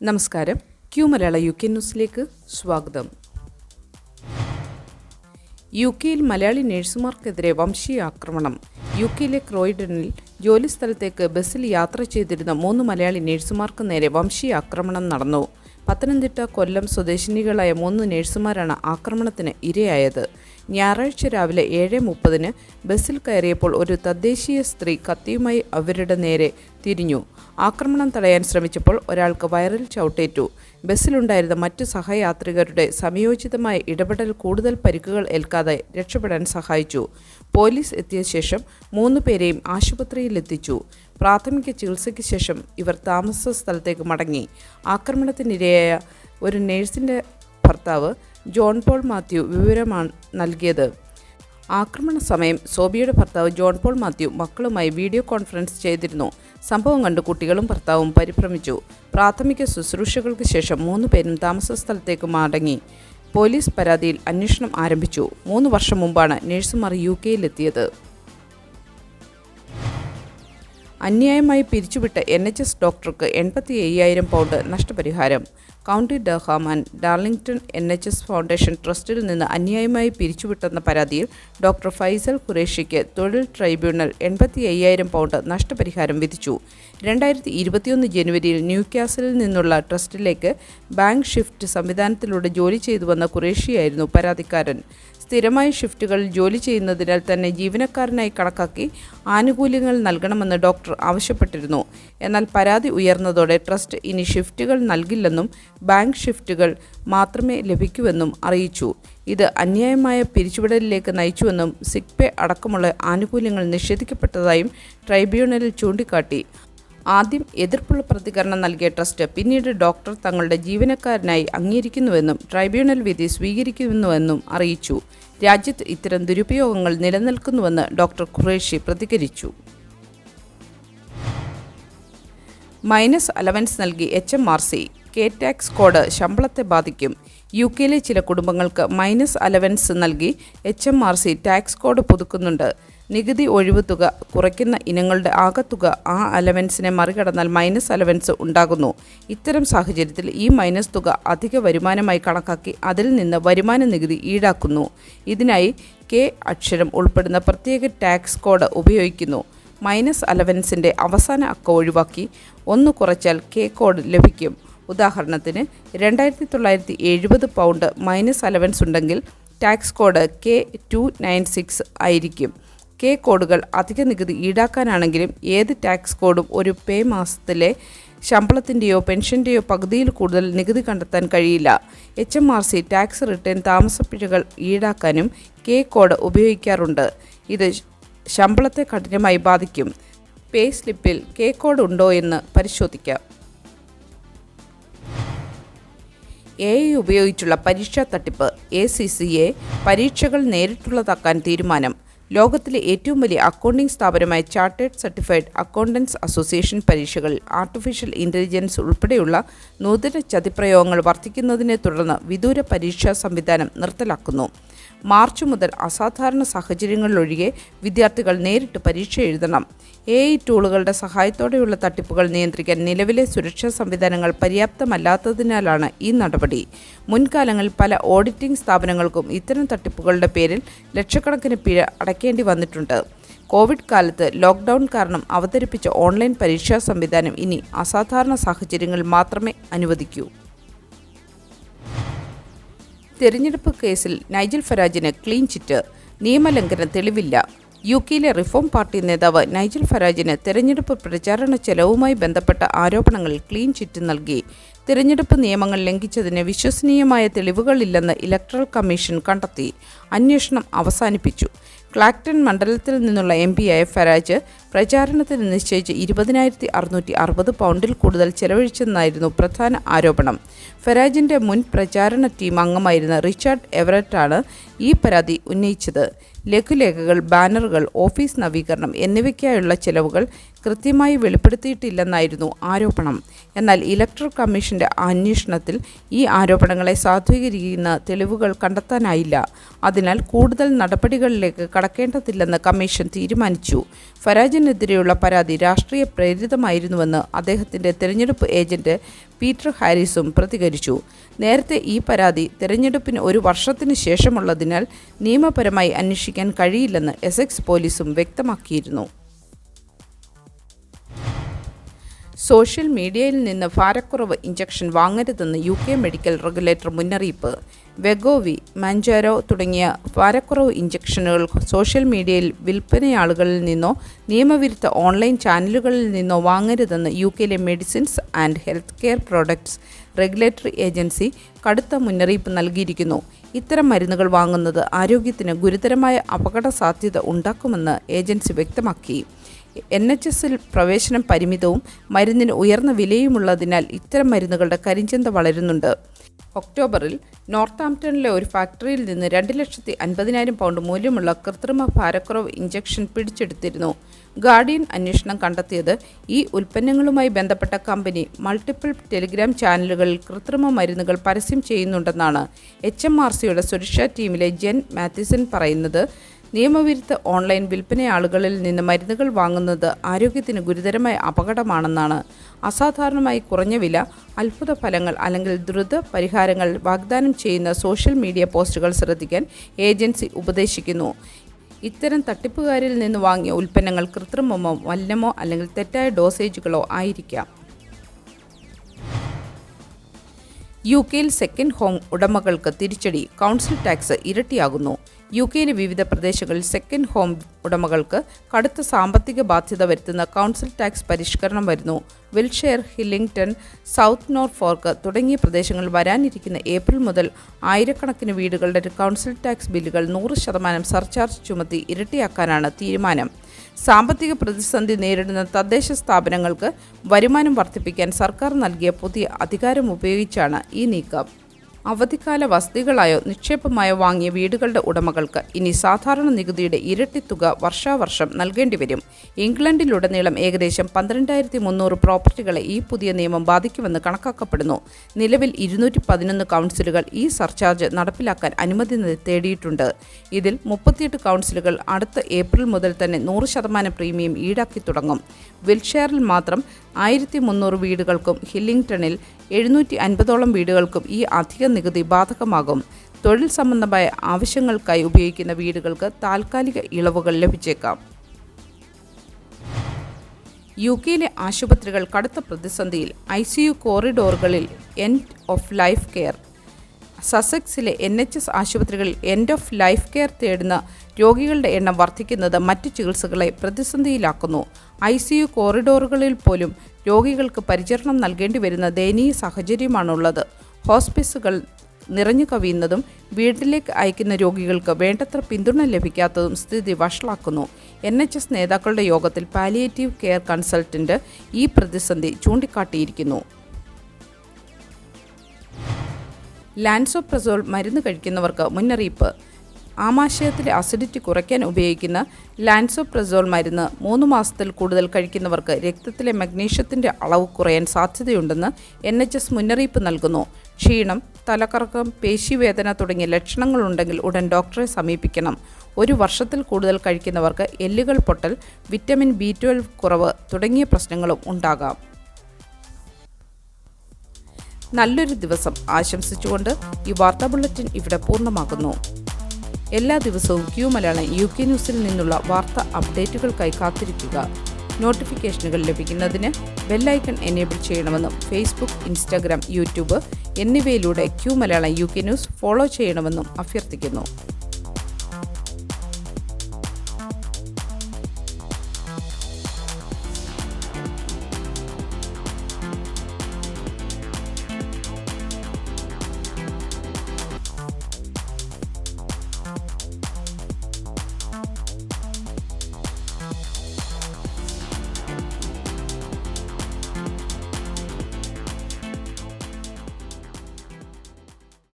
നമസ്കാരം. മലയാള UK ന്യൂസിലേക്ക് സ്വാഗതം. UK-യിൽ മലയാളി നഴ്സുമാർക്കെതിരെ വംശീയ ആക്രമണം. UK-യിലെ ക്രോയിഡനിൽ ജോലിസ്ഥലത്തേക്ക് ബസ്സിൽ യാത്ര ചെയ്തിരുന്ന 3 മലയാളി നഴ്സുമാർക്ക് നേരെ വംശീയ ആക്രമണം നടന്നു. പത്തനംതിട്ട, കൊല്ലം സ്വദേശിനികളായ 3 നഴ്സുമാരാണ് ആക്രമണത്തിന് ഇരയായത്. ഞായറാഴ്ച രാവിലെ 7:30 ബസ്സിൽ കയറിയപ്പോൾ ഒരു തദ്ദേശീയ സ്ത്രീ കത്തിയുമായി അവരുടെ നേരെ തിരിഞ്ഞു. ആക്രമണം തടയാൻ ശ്രമിച്ചപ്പോൾ ഒരാൾക്ക് വയറിൽ ചവിട്ടേറ്റു. ബസ്സിലുണ്ടായിരുന്ന മറ്റു സഹയാത്രികരുടെ സമയോചിതമായ ഇടപെടൽ കൂടുതൽ പരിക്കുകൾ ഏൽക്കാതെ രക്ഷപ്പെടാൻ സഹായിച്ചു. പോലീസ് എത്തിയ ശേഷം 3 പേരെയും ആശുപത്രിയിലെത്തിച്ചു. പ്രാഥമിക ചികിത്സയ്ക്ക് ശേഷം ഇവർ താമസ സ്ഥലത്തേക്ക് മടങ്ങി. ആക്രമണത്തിനിരയായ ഒരു നഴ്സിൻ്റെ ഭർത്താവ് ജോൺ പോൾ മാത്യു വിവരമാണ് നൽകിയത്. ആക്രമണ സമയം സോബിയുടെ ഭർത്താവ് ജോൺ പോൾ മാത്യു മക്കളുമായി വീഡിയോ കോൺഫറൻസ് ചെയ്തിരുന്നു. സംഭവം കണ്ട് കുട്ടികളും ഭർത്താവും പരിഭ്രമിച്ചു. പ്രാഥമിക ശുശ്രൂഷകൾക്ക് ശേഷം 3 പേരും താമസ സ്ഥലത്തേക്ക് മടങ്ങി. പോലീസ് പരാതിയിൽ അന്വേഷണം ആരംഭിച്ചു. 3 വർഷം മുമ്പാണ് നഴ്സുമാർ UK-യിലെത്തിയത്. അന്യായമായി പിരിച്ചുവിട്ട NHS ഡോക്ടർക്ക് 85,000 പൗണ്ട് നഷ്ടപരിഹാരം. County Durham and Darlington NHS foundation ട്രസ്റ്റിൽ നിന്ന് അന്യായമായി പിരിച്ചുവിട്ടെന്ന പരാതിയിൽ ഡോക്ടർ ഫൈസൽ ഖുറേഷിക്ക് തൊഴിൽ ട്രൈബ്യൂണൽ 85,000 പൗണ്ട് നഷ്ടപരിഹാരം വിധിച്ചു. 2021 ജനുവരിയിൽ ന്യൂകാസിലിൽ നിന്നുള്ള ട്രസ്റ്റിലേക്ക് ബാങ്ക് ഷിഫ്റ്റ് സംവിധാനത്തിലൂടെ ജോലി ചെയ്തു വന്ന ഖുറേഷിയായിരുന്നു പരാതിക്കാരൻ. സ്ഥിരമായ ഷിഫ്റ്റുകളിൽ ജോലി ചെയ്യുന്നതിനാൽ തന്നെ ജീവനക്കാരനായി കണക്കാക്കി ആനുകൂല്യങ്ങൾ നൽകണമെന്ന് ഡോക്ടർ ആവശ്യപ്പെട്ടിരുന്നു. എന്നാൽ പരാതി ഉയർന്നതോടെ ട്രസ്റ്റ് ഇനി ഷിഫ്റ്റുകൾ നൽകില്ലെന്നും ബാങ്ക് ഷിഫ്റ്റുകൾ മാത്രമേ ലഭിക്കൂവെന്നും അറിയിച്ചു. ഇത് അന്യായമായ പിരിച്ചുവിടലിലേക്ക് നയിച്ചുവെന്നും സിക്ക് പേ അടക്കമുള്ള ആനുകൂല്യങ്ങൾ നിഷേധിക്കപ്പെട്ടതായും ട്രൈബ്യൂണലിൽ ചൂണ്ടിക്കാട്ടി. ആദ്യം എതിർപ്പുള്ള പ്രതികരണം നൽകിയ ട്രസ്റ്റ് പിന്നീട് ഡോക്ടർ തങ്ങളുടെ ജീവനക്കാരനായി അംഗീകരിക്കുന്നുവെന്നും ട്രൈബ്യൂണൽ വിധി സ്വീകരിക്കുന്നുവെന്നും അറിയിച്ചു. രാജ്യത്ത് ഇത്തരം ദുരുപയോഗങ്ങൾ നിലനിൽക്കുന്നുവെന്ന് ഡോക്ടർ ഖുറേഷി പ്രതികരിച്ചു. മൈനസ് അലവൻസ് നൽകി HMRC. ടാക്സ് കോഡ് ശമ്പളത്തെ ബാധിക്കും. UK-യിലെ ചില കുടുംബങ്ങൾക്ക് മൈനസ് അലവൻസ് നൽകി HMRC ടാക്സ് കോഡ് പുതുക്കുന്നുണ്ട്. നികുതി ഒഴിവ് തുക കുറയ്ക്കുന്ന ഇനങ്ങളുടെ ആകെത്തുക ആ അലവൻസിനെ മറികടന്നാൽ മൈനസ് അലവൻസ് ഉണ്ടാകുന്നു. ഇത്തരം സാഹചര്യത്തിൽ ഈ മൈനസ് തുക അധിക വരുമാനമായി കണക്കാക്കി അതിൽ നിന്ന് വരുമാന നികുതി ഈടാക്കുന്നു. ഇതിനായി K അക്ഷരം ഉൾപ്പെടുന്ന പ്രത്യേക ടാക്സ് കോഡ് ഉപയോഗിക്കുന്നു. മൈനസ് അലവൻസിൻ്റെ അവസാന അക്ക ഒഴിവാക്കി 1 കുറച്ചാൽ K കോഡ് ലഭിക്കും. ഉദാഹരണത്തിന് 2,970 പൗണ്ട് മൈനസ് അലവൻസ് ഉണ്ടെങ്കിൽ ടാക്സ് കോഡ് K296 ആയിരിക്കും. K കോഡുകൾ അധിക നികുതി ഈടാക്കാനാണെങ്കിലും ഏത് ടാക്സ് കോഡും ഒരു പേ മാസത്തിലെ ശമ്പളത്തിൻ്റെയോ പെൻഷൻ്റെയോ പകുതിയിൽ കൂടുതൽ നികുതി കണ്ടെത്താൻ കഴിയില്ല. HMRC ടാക്സ് റിട്ടേൺ താമസപ്പിഴകൾ ഈടാക്കാനും K കോഡ് ഉപയോഗിക്കാറുണ്ട്. ഇത് ശമ്പളത്തെ കഠിനമായി ബാധിക്കും. പേ സ്ലിപ്പിൽ K കോഡ് ഉണ്ടോ എന്ന് പരിശോധിക്കാം. AI ഉപയോഗിച്ചുള്ള പരീക്ഷാ തട്ടിപ്പ്. ACCA പരീക്ഷകൾ നേരിട്ടുള്ളതാക്കാൻ തീരുമാനം. ലോകത്തിലെ ഏറ്റവും വലിയ അക്കൗണ്ടിംഗ് സ്ഥാപനമായ ചാർട്ടേഡ് സർട്ടിഫൈഡ് അക്കൗണ്ടൻസ് അസോസിയേഷൻ പരീക്ഷകളിൽ ആർട്ടിഫിഷ്യൽ ഇൻ്റലിജൻസ് ഉൾപ്പെടെയുള്ള നൂതന ചതിപ്രയോഗങ്ങൾ വർദ്ധിക്കുന്നതിനെ തുടർന്ന് വിദൂര പരീക്ഷാ സംവിധാനം നിർത്തലാക്കുന്നു. മാർച്ച് മുതൽ അസാധാരണ സാഹചര്യങ്ങളിലൊഴികെ വിദ്യാർത്ഥികൾ നേരിട്ട് പരീക്ഷ എഴുതണം. AI ടൂളുകളുടെ സഹായത്തോടെയുള്ള തട്ടിപ്പുകൾ നിയന്ത്രിക്കാൻ നിലവിലെ സുരക്ഷാ സംവിധാനങ്ങൾ പര്യാപ്തമല്ലാത്തതിനാലാണ് ഈ നടപടി. മുൻകാലങ്ങളിൽ പല ഓഡിറ്റിംഗ് സ്ഥാപനങ്ങൾക്കും ഇത്തരം തട്ടിപ്പുകളുടെ പേരിൽ ലക്ഷക്കണക്കിന് പിഴ അടയ്ക്കേണ്ടി വന്നിട്ടുണ്ട്. കോവിഡ് കാലത്ത് ലോക്ക്ഡൗൺ കാരണം അവതരിപ്പിച്ച ഓൺലൈൻ പരീക്ഷാ സംവിധാനം ഇനി അസാധാരണ സാഹചര്യങ്ങളിൽ മാത്രമേ അനുവദിക്കൂ. തെരഞ്ഞെടുപ്പ് കേസിൽ നൈജൽ ഫരാജിന് ക്ലീൻ ചിറ്റ്. നിയമലംഘന തെളിവില്ല. UK-യിലെ റിഫോം പാർട്ടി നേതാവ് നൈജൽ ഫരാജിന് തെരഞ്ഞെടുപ്പ് പ്രചാരണ ചെലവുമായി ബന്ധപ്പെട്ട ആരോപണങ്ങളിൽ ക്ലീൻ ചിറ്റ് നൽകി. തിരഞ്ഞെടുപ്പ് നിയമങ്ങൾ ലംഘിച്ചതിന് വിശ്വസനീയമായ തെളിവുകളില്ലെന്ന് ഇലക്ടറൽ കമ്മീഷൻ കണ്ടെത്തി. അന്വേഷണം അവസാനിപ്പിച്ചു. ക്ലാക്ടൺ മണ്ഡലത്തിൽ നിന്നുള്ള MP-യായ ഫരാജ് പ്രചാരണത്തിന് നിശ്ചയിച്ച് 20,660 പൗണ്ടിൽ കൂടുതൽ ചെലവഴിച്ചെന്നായിരുന്നു പ്രധാന ആരോപണം. ഫരാജിൻ്റെ മുൻ പ്രചാരണ ടീം അംഗമായിരുന്ന റിച്ചാർഡ് എവററ്റാണ് ഈ പരാതി ഉന്നയിച്ചത്. ലഘുലേഖകൾ, ബാനറുകൾ, ഓഫീസ് നവീകരണം എന്നിവയ്ക്കായുള്ള ചെലവുകൾ കൃത്യമായി വെളിപ്പെടുത്തിയിട്ടില്ലെന്നായിരുന്നു ആരോപണം. എന്നാൽ ഇലക്ടറൽ കമ്മീഷൻ്റെ അന്വേഷണത്തിൽ ഈ ആരോപണങ്ങളെ സാധൂകരിക്കുന്ന തെളിവുകൾ കണ്ടെത്താനായില്ല. അതിനാൽ കൂടുതൽ നടപടികളിലേക്ക് കടക്കേണ്ടതില്ലെന്ന് കമ്മീഷൻ തീരുമാനിച്ചു. ഫരാജിനെതിരെയുള്ള പരാതി രാഷ്ട്രീയ പ്രേരിതമായിരുന്നുവെന്ന് അദ്ദേഹത്തിൻ്റെ തിരഞ്ഞെടുപ്പ് ഏജന്റ് പീറ്റർ ഹാരിസും പ്രതികരിച്ചു. നേരത്തെ ഈ പരാതി തെരഞ്ഞെടുപ്പിന് ഒരു വർഷത്തിന് ശേഷമുള്ളതിനാൽ നിയമപരമായി അന്വേഷിക്കാൻ കഴിയില്ലെന്ന് എസെക്സ് പോലീസും വ്യക്തമാക്കിയിരുന്നു. സോഷ്യൽ മീഡിയയിൽ നിന്ന് ഭാരക്കുറവ് ഇഞ്ചക്ഷൻ വാങ്ങരുതെന്ന് UK മെഡിക്കൽ റെഗുലേറ്റർ മുന്നറിയിപ്പ്. വെഗോവി, മാഞ്ചാരോ തുടങ്ങിയ ഭാരക്കുറവ് ഇഞ്ചക്ഷനുകൾ സോഷ്യൽ മീഡിയയിൽ വിൽപ്പനയാളുകളിൽ നിന്നോ നിയമവിരുദ്ധ ഓൺലൈൻ ചാനലുകളിൽ നിന്നോ വാങ്ങരുതെന്ന് UKയിലെ medicines and health care products regulatory agency കടുത്ത മുന്നറിയിപ്പ് നൽകിയിരിക്കുന്നു. ഇത്തരം മരുന്നുകൾ വാങ്ങുന്നത് ആരോഗ്യത്തിന് ഗുരുതരമായ അപകട സാധ്യത ഉണ്ടാക്കുമെന്ന് ഏജൻസി വ്യക്തമാക്കി. NHSൽ പ്രവേശനം പരിമിതവും മരുന്നിന് ഉയർന്ന വിലയുമുള്ളതിനാൽ ഇത്തരം മരുന്നുകളുടെ കരിഞ്ചന്ത വളരുന്നുണ്ട്. ഒക്ടോബറിൽ നോർത്താംപ്ടണിലെ ഒരു ഫാക്ടറിയിൽ നിന്ന് 2,50,000 പൗണ്ട് മൂല്യമുള്ള കൃത്രിമ ഭാരക്കുറവ് ഇഞ്ചക്ഷൻ പിടിച്ചെടുത്തിരുന്നു. ഗാർഡിയൻ അന്വേഷണം കണ്ടെത്തിയത് ഈ ഉൽപ്പന്നങ്ങളുമായി ബന്ധപ്പെട്ട കമ്പനി മൾട്ടിപ്പിൾ ടെലിഗ്രാം ചാനലുകളിൽ കൃത്രിമ മരുന്നുകൾ പരസ്യം ചെയ്യുന്നുണ്ടെന്നാണ്. HMRCയുടെ സുരക്ഷാ ടീമിലെ ജെൻ മാത്യുസൺ പറയുന്നത്. നിയമവിരുദ്ധ ഓൺലൈൻ വിൽപ്പനയാളുകളിൽ നിന്ന് മരുന്നുകൾ വാങ്ങുന്നത് ആരോഗ്യത്തിന് ഗുരുതരമായ അപകടമാണെന്നാണ്. അസാധാരണമായി കുറഞ്ഞ വില, അത്ഭുത ഫലങ്ങൾ അല്ലെങ്കിൽ ദ്രുത പരിഹാരങ്ങൾ വാഗ്ദാനം ചെയ്യുന്ന സോഷ്യൽ മീഡിയ പോസ്റ്റുകൾ ശ്രദ്ധിക്കാൻ ഏജൻസി ഉപദേശിക്കുന്നു. ഇത്തരം തട്ടിപ്പുകാരിൽ നിന്ന് വാങ്ങിയ ഉൽപ്പന്നങ്ങൾ കൃത്രിമമോ മലിനമോ അല്ലെങ്കിൽ തെറ്റായ ഡോസേജുകളോ ആയിരിക്കാം. UKയിൽ സെക്കൻഡ് ഹോം ഉടമകൾക്ക് തിരിച്ചടി, കൗൺസിൽ ടാക്സ് ഇരട്ടിയാകുന്നു. UKയിലെ വിവിധ പ്രദേശങ്ങളിൽ സെക്കൻഡ് ഹോം ഉടമകൾക്ക് കടുത്ത സാമ്പത്തിക ബാധ്യത വരുത്തുന്ന കൗൺസിൽ ടാക്സ് പരിഷ്കരണം വരുന്നു. വിൽഷെയർ, ഹില്ലിംഗ്ടൺ, സൗത്ത് നോർഫോർക്ക് തുടങ്ങിയ പ്രദേശങ്ങളിൽ വരാനിരിക്കുന്ന ഏപ്രിൽ മുതൽ ആയിരക്കണക്കിന് വീടുകളുടെ കൗൺസിൽ ടാക്സ് ബില്ലുകൾ 100% സർചാർജ് ചുമത്തി ഇരട്ടിയാക്കാനാണ് തീരുമാനം. സാമ്പത്തിക പ്രതിസന്ധി നേരിടുന്ന തദ്ദേശ സ്ഥാപനങ്ങൾക്ക് വരുമാനം വർദ്ധിപ്പിക്കാൻ സർക്കാർ നൽകിയ പുതിയ അധികാരം ഉപയോഗിച്ചാണ് ഈ നീക്കം. അവധിക്കാല വസതികളായോ നിക്ഷേപമായോ വാങ്ങിയ വീടുകളുടെ ഉടമകൾക്ക് ഇനി സാധാരണ നികുതിയുടെ ഇരട്ടി തുക വർഷാവർഷം നൽകേണ്ടി വരും. ഇംഗ്ലണ്ടിലുടനീളം ഏകദേശം 12,300 പ്രോപ്പർട്ടികളെ ഈ പുതിയ നിയമം ബാധിക്കുമെന്ന് കണക്കാക്കപ്പെടുന്നു. നിലവിൽ 211 കൗൺസിലുകൾ ഈ സർചാർജ് നടപ്പിലാക്കാൻ അനുമതി തേടിയിട്ടുണ്ട്. ഇതിൽ 38 കൗൺസിലുകൾ അടുത്ത ഏപ്രിൽ മുതൽ തന്നെ 100% പ്രീമിയം ഈടാക്കി തുടങ്ങും. വിൽഷെയറിൽ മാത്രം 1,300 വീടുകൾക്കും ഹില്ലിംഗ്ടണിൽ 750ഓളം വീടുകൾക്കും ഈ അധിക നികുതി ബാധകമാകും. തൊഴിൽ സംബന്ധമായ ആവശ്യങ്ങൾക്കായി ഉപയോഗിക്കുന്ന വീടുകൾക്ക് താൽക്കാലിക ഇളവുകൾ ലഭിച്ചേക്കാം. UKയിലെ ആശുപത്രികൾ കടുത്ത പ്രതിസന്ധിയിൽ. ICU കോറിഡോറുകളിൽ എൻഡ് ഓഫ് ലൈഫ് കെയർ. സസെക്സിലെ NHS ആശുപത്രികളിൽ എൻഡ് ഓഫ് ലൈഫ് കെയർ തേടുന്ന രോഗികളുടെ എണ്ണം വർദ്ധിക്കുന്നത് മറ്റ് ചികിത്സകളെ പ്രതിസന്ധിയിലാക്കുന്നു. ICU കോറിഡോറുകളിൽ പോലും രോഗികൾക്ക് പരിചരണം നൽകേണ്ടി വരുന്ന ദയനീയ സാഹചര്യമാണുള്ളത്. ഹോസ്പിസുകൾ നിറഞ്ഞു കവിയുന്നതും വീട്ടിലേക്ക് അയക്കുന്ന രോഗികൾക്ക് വേണ്ടത്ര പിന്തുണ ലഭിക്കാത്തതും സ്ഥിതി വഷളാക്കുന്നു. NHS നേതാക്കളുടെ യോഗത്തിൽ പാലിയേറ്റീവ് കെയർ കൺസൾട്ടന്റ് ഈ പ്രതിസന്ധി ചൂണ്ടിക്കാട്ടിയിരിക്കുന്നു. ലാൻസോപ്രസോൾ മരുന്ന് കഴിക്കുന്നവർക്ക് മുന്നറിയിപ്പ്. ആമാശയത്തിലെ അസിഡിറ്റി കുറയ്ക്കാൻ ഉപയോഗിക്കുന്ന ലാൻസോപ്രസോൾ മരുന്ന് 3 മാസത്തിൽ കൂടുതൽ കഴിക്കുന്നവർക്ക് രക്തത്തിലെ മഗ്നീഷ്യത്തിൻ്റെ അളവ് കുറയാൻ സാധ്യതയുണ്ടെന്ന് NHS മുന്നറിയിപ്പ് നൽകുന്നു. ക്ഷീണം, തലകറക്കം, പേശിവേദന തുടങ്ങിയ ലക്ഷണങ്ങളുണ്ടെങ്കിൽ ഉടൻ ഡോക്ടറെ സമീപിക്കണം. 1 വർഷത്തിൽ കൂടുതൽ കഴിക്കുന്നവർക്ക് എല്ലുകൾ പൊട്ടൽ, വിറ്റമിൻ B12 കുറവ് തുടങ്ങിയ പ്രശ്നങ്ങളും ഉണ്ടാകാം. നല്ലൊരു ദിവസം ആശംസിച്ചുകൊണ്ട് ഈ വാർത്താ ബുള്ളറ്റിൻ ഇവിടെ പൂർണ്ണമാകുന്നു. എല്ലാ ദിവസവും Q മലയാളം UK ന്യൂസിൽ നിന്നുള്ള വാർത്താ അപ്ഡേറ്റുകൾക്കായി കാത്തിരിക്കുക. നോട്ടിഫിക്കേഷനുകൾ ലഭിക്കുന്നതിന് ബെല്ലൈക്കൺ എനേബിൾ ചെയ്യണമെന്നും ഫേസ്ബുക്ക്, ഇൻസ്റ്റാഗ്രാം, യൂട്യൂബ് എന്നിവയിലൂടെ Q Malayalam UK news follow ചെയ്യണമെന്നും അഭ്യർത്ഥിക്കുന്നു.